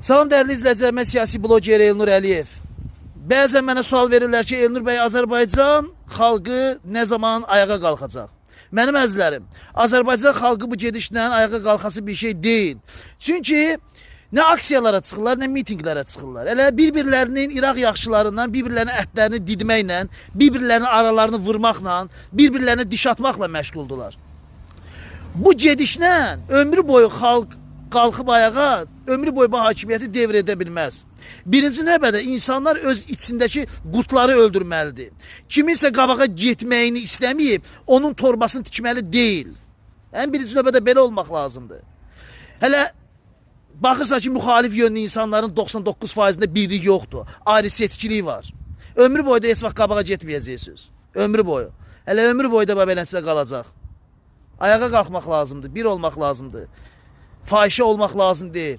Salam dəyərli izləyicilər, mən siyasi bloger Elnur Əliyev. Bəzən mənə sual verirlər ki, Elnur bəy, Azərbaycan xalqı nə zaman ayağa qalxacaq? Mənim əzizlərim, Azərbaycan xalqı bu gedişlə ayağa qalxası bir şey deyil. Çünki nə aksiyalara çıxırlar, nə mitinqlərə çıxırlar. Elə bir-birlərinin İraq yaxşılarından, bir-birlərinin ətlərini didməklə, bir-birlərinin aralarını vurmaqla, bir-birlərinə diş atmaqla məşğuldular. Bu gedişlə ömrü boyu xalq qalxıb ayağa, ömrü boyu bu hakimiyyəti devr edə bilməz. Birinci növbədə insanlar öz içindəki qurtları öldürməlidir. Kiminsə qabağa getməyini istəməyib, onun torbasını tikməli deyil. Ən birinci növbədə belə olmaq lazımdır. Hələ baxırsa ki, müxalif yönlü insanların 99%-də birlik yoxdur. Ayrı seçkilik var. Ömrü boyu da heç vaxt qabağa getməyəcəksiniz. Ömrü boyu. Hələ ömrü boyu da beləncə qalacaq. Ayağa qalxmaq lazımdır, bir olmaq lazımdır. Fahişə olmaq lazım deyil.